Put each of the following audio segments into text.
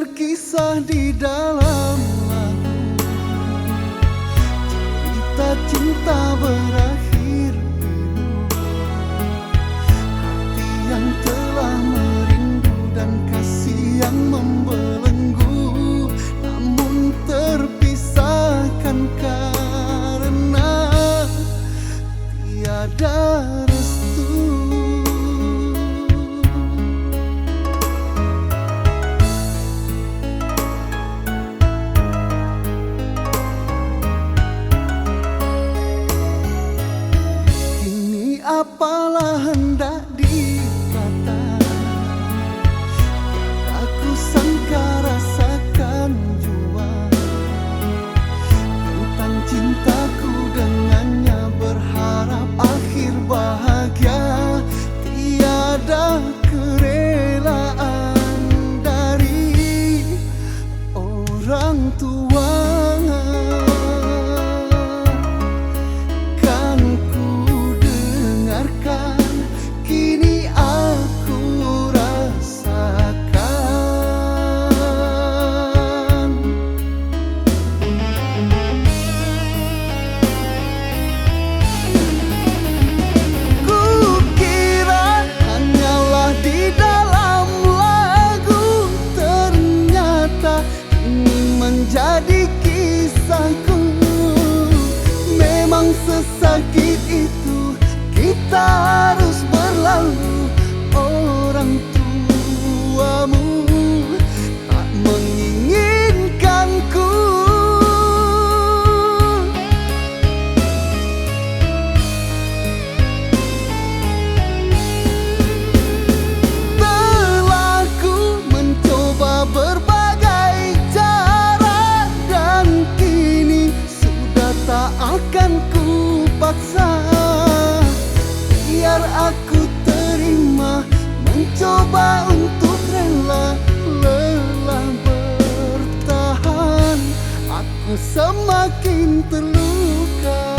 dengar kisah di dalam lagu, cerita cinta berakhir pilu, hati yang telah merindu dan kasih yang membelenggu, namun terpisahkan karena tiada restu. Apalah hendak dikata, aku sangka rasakan jua tentang cintaku dengannya, berharap akhir bahagia, tiada kerelaan dari orang tua. Jadi kisahku memang sesakit itu, kita harus berlalu. Orang tuamu tak menginginkanku. Telah ku mencoba berbagai cara, tak akan ku paksa, biar aku terima, mencoba untuk rela, lelah bertahan, aku semakin terluka.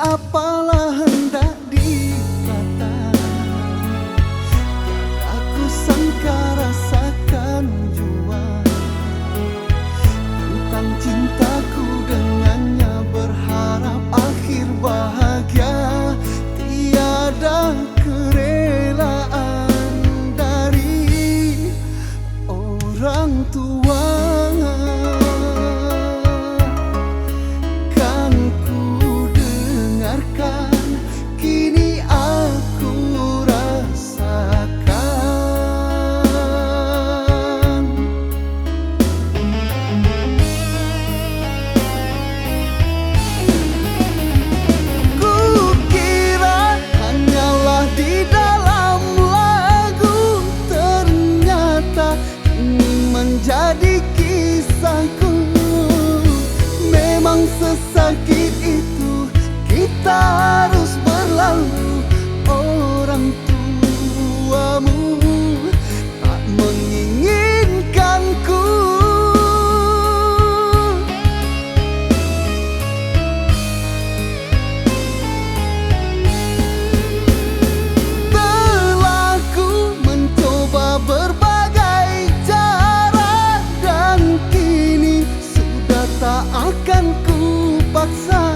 Apalah hendak dikata, aku sangka rasakan jua tentang cintaku dengannya, berharap akhir bahagia, tiada kerelaan dari orang tua. Kini aku rasakan, kukira hanyalah di dalam lagu, ternyata ini menjadi kisahku. Memang sesakit itu, kita harus berlalu. Orang tuamu tak menginginkanku. Telah ku mencoba berbagai cara, dan kini sudah tak akan ku paksa,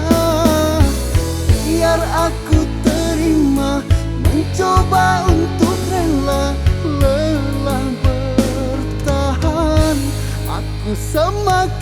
biar aku terima, mencoba untuk rela, lelah bertahan, aku semakin